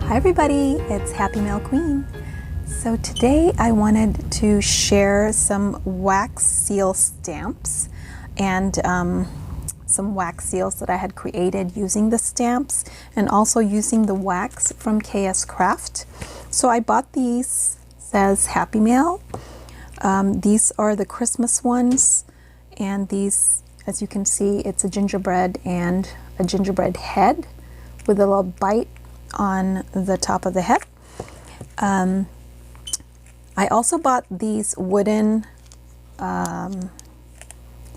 Hi everybody, it's Happy Mail Queen. So today I wanted to share some wax seal stamps and some wax seals that I had created using the stamps and also using the wax from KSCRAFT. So I bought these, says Happy Mail. These are the Christmas ones, and these, as you can see, it's a gingerbread and a gingerbread head with a little bite on the top of the head. I also bought these wooden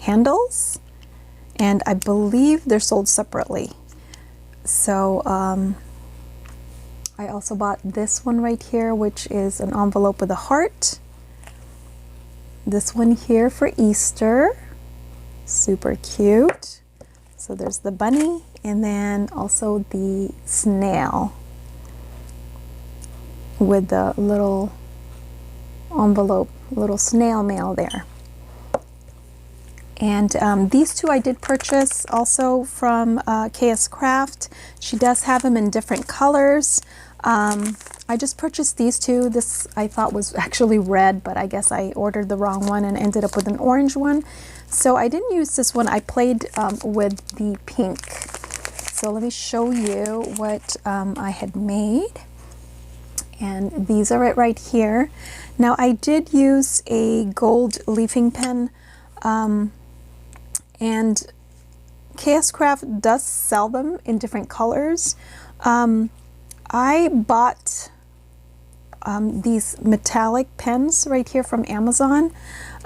handles, and I believe they're sold separately. So I also bought this one right here, which is an envelope with a heart. This one here for Easter, super cute. So there's the bunny, and then also the snail with the little envelope, little snail mail there. And these two I did purchase also from KSCRAFT. She does have them in different colors. I just purchased these two. This I thought was actually red, but I guess I ordered the wrong one and ended up with an orange one. So I didn't use this one. I played with the pink. So let me show you what I had made. And these are it right here. Now I did use a gold leafing pen, and KSCRAFT does sell them in different colors. I bought these metallic pens right here from Amazon,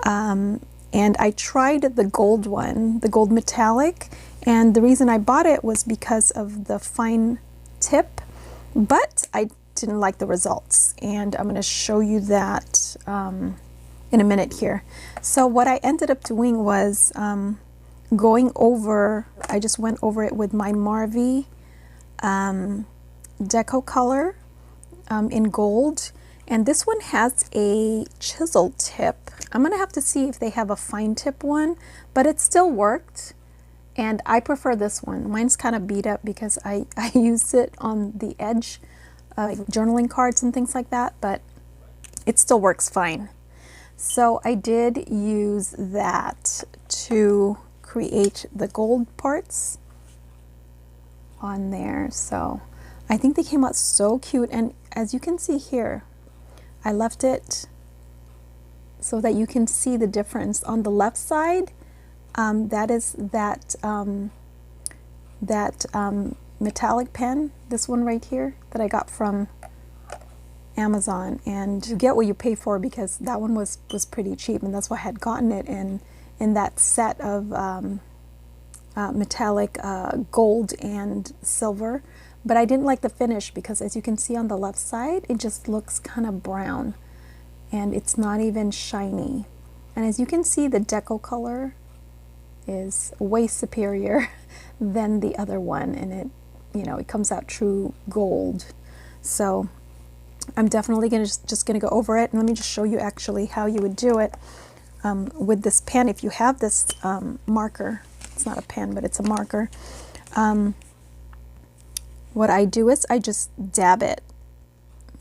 and I tried the gold one, the gold metallic, and the reason I bought it was because of the fine tip, but I didn't like the results, and I'm going to show you that in a minute here. So what I ended up doing was going over, I just went over it with my Marvy deco color in gold, and this one has a chisel tip. I'm gonna have to see if they have a fine tip one, but it still worked, and I prefer this one. Mine's kind of beat up because I use it on the edge, like journaling cards and things like that, but it still works fine. So I did use that to create the gold parts on there. So I think they came out so cute, and as you can see here, I left it so that you can see the difference. On the left side, that is that metallic pen, this one right here that I got from Amazon, and you get what you pay for because that one was pretty cheap, and that's why I had gotten it in that set of metallic gold and silver. But I didn't like the finish because, as you can see on the left side, it just looks kind of brown and it's not even shiny. And as you can see, the deco color is way superior than the other one, and it, you know, it comes out true gold. So I'm definitely just gonna go over it, and let me just show you actually how you would do it with this pen. If you have this marker, it's not a pen, but it's a marker. What I do is I just dab it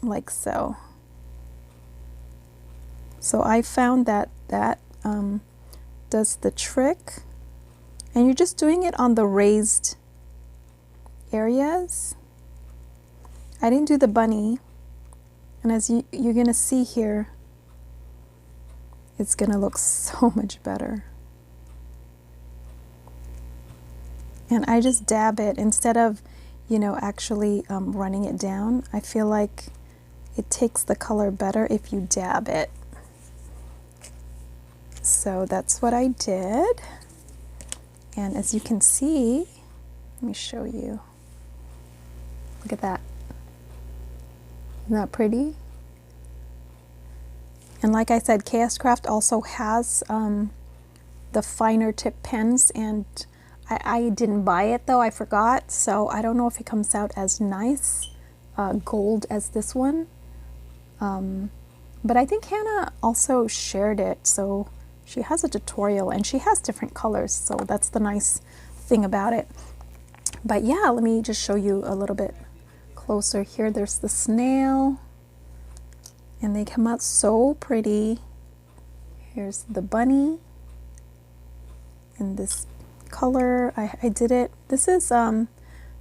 like so. So I found that that does the trick, and you're just doing it on the raised areas. I didn't do the bunny, and as you're gonna see here, it's gonna look so much better. And I just dab it instead of, you know, actually running it down. I feel like it takes the color better if you dab it. So that's what I did. And as you can see, let me show you. Look at that. Isn't that pretty? And like I said, KSCRAFT also has the finer tip pens, and I didn't buy it though, I forgot, so I don't know if it comes out as nice gold as this one, but I think Hannah also shared it, so she has a tutorial and she has different colors, so that's the nice thing about it. But yeah, let me just show you a little bit closer here. There's the snail, and they come out so pretty. Here's the bunny in this color. I did it. This is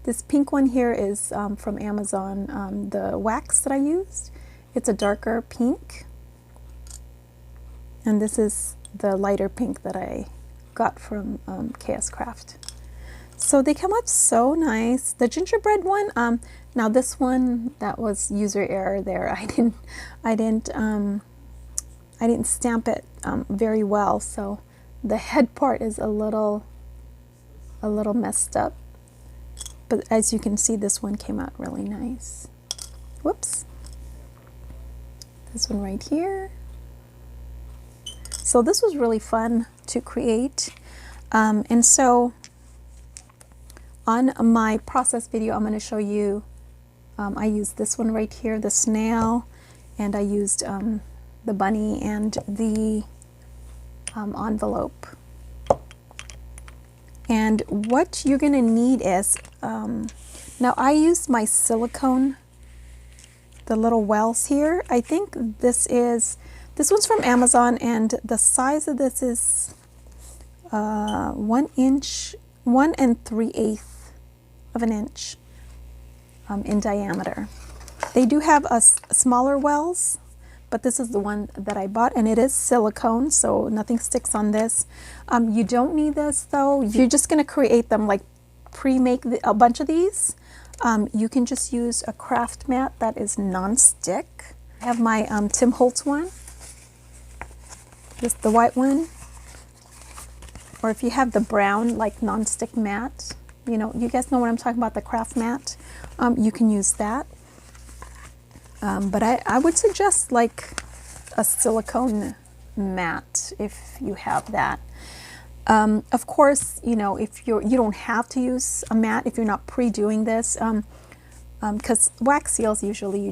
this pink one here is from Amazon. The wax that I used, it's a darker pink, and this is the lighter pink that I got from KSCRAFT. So they come out so nice. The gingerbread one, now this one, that was user error there. I didn't stamp it very well, so the head part is a little messed up. But as you can see, this one came out really nice. Whoops. This one right here. So this was really fun to create. And so on my process video, I'm going to show you, I used this one right here, the snail, and I used the bunny and the envelope. And what you're going to need is, now I used my silicone, the little wells here. I think this one's from Amazon, and the size of this is 1 inch, 1 3/8 of an inch in diameter. They do have smaller wells, but this is the one that I bought, and it is silicone, so nothing sticks on this. You don't need this though. You're just going to create them, like pre-make a bunch of these. You can just use a craft mat that is non-stick. I have my Tim Holtz one, just the white one, or if you have the brown like non-stick mat, you know, you guys know what I'm talking about, the craft mat, you can use that. But I would suggest like a silicone mat if you have that. Of course, you know, if you don't have to use a mat if you're not pre-doing this, because wax seals, usually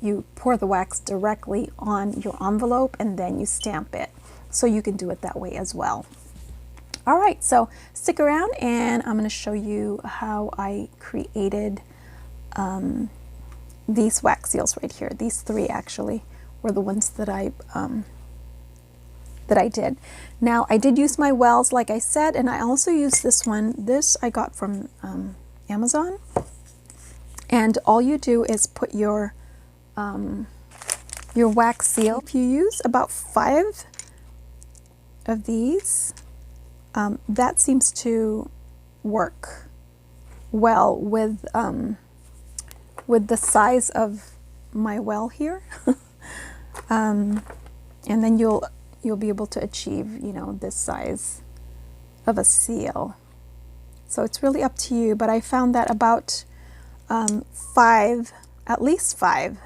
you pour the wax directly on your envelope and then you stamp it. So you can do it that way as well. All right, so stick around and I'm going to show you how I created these wax seals right here. These 3 actually were the ones that I did. Now I did use my wells like I said, and I also used this one. This I got from Amazon, and all you do is put your wax seal. If you use about 5 of these, that seems to work well with the size of my well here. And then you'll be able to achieve, you know, this size of a seal. So it's really up to you, but I found that about 5, at least 5,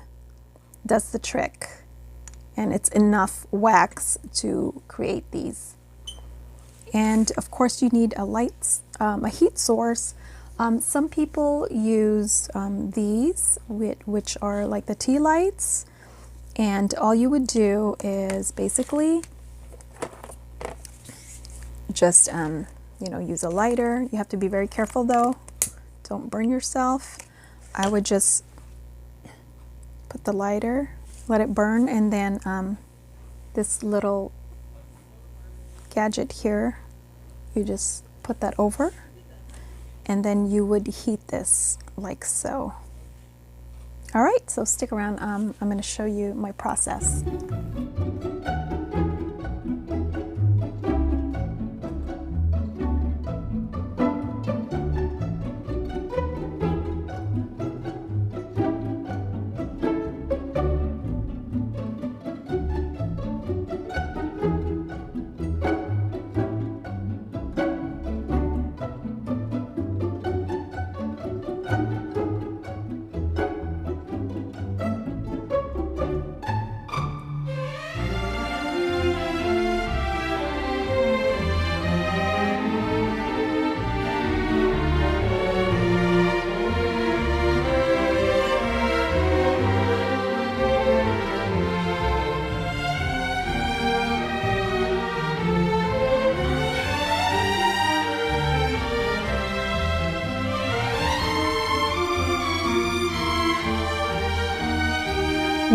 does the trick, and it's enough wax to create these. And of course you need a heat source. Some people use these, which are like the tea lights, and all you would do is basically just you know, use a lighter. You have to be very careful though, don't burn yourself. I would just put the lighter, let it burn, and then this little gadget here, you just put that over, and then you would heat this like so. All right, so stick around. I'm going to show you my process.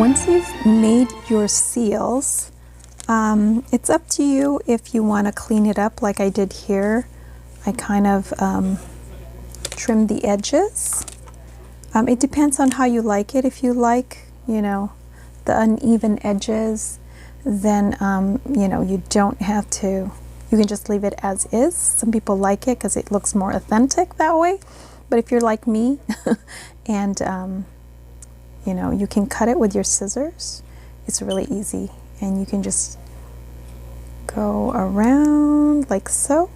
Once you've made your seals, it's up to you if you want to clean it up like I did here. I kind of trimmed the edges. It depends on how you like it. If you like, you know, the uneven edges, then, you know, you don't have to, you can just leave it as is. Some people like it because it looks more authentic that way. But if you're like me and, you know, you can cut it with your scissors. It's really easy. And you can just go around like so.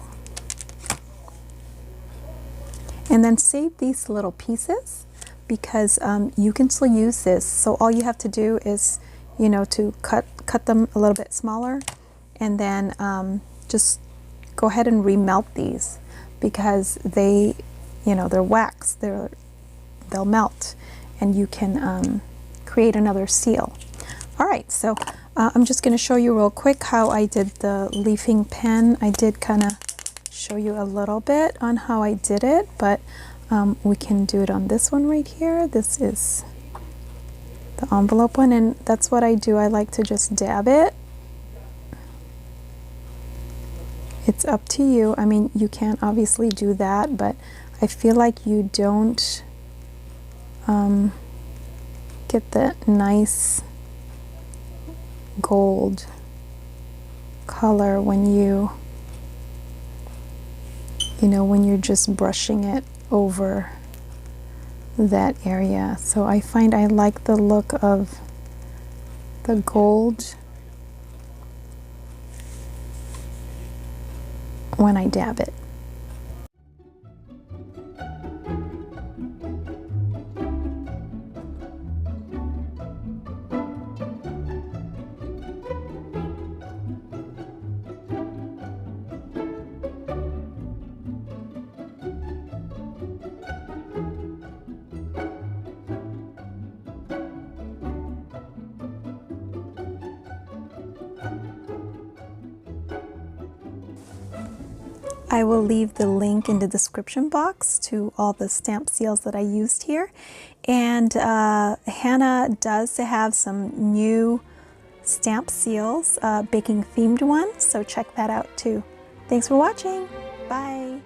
And then save these little pieces because you can still use this. So all you have to do is, you know, to cut them a little bit smaller, and then just go ahead and remelt these because they, you know, they're wax. They'll melt, and you can create another seal. All right, so I'm just going to show you real quick how I did the leafing pen. I did kind of show you a little bit on how I did it, but we can do it on this one right here. This is the envelope one, and that's what I do. I like to just dab it. It's up to you. I mean, you can't obviously do that, but I feel like you don't get the nice gold color when you know, when you're just brushing it over that area. So I find I like the look of the gold when I dab it. I will leave the link in the description box to all the stamp seals that I used here. And Hannah does have some new stamp seals, baking themed ones, so check that out too. Thanks for watching. Bye.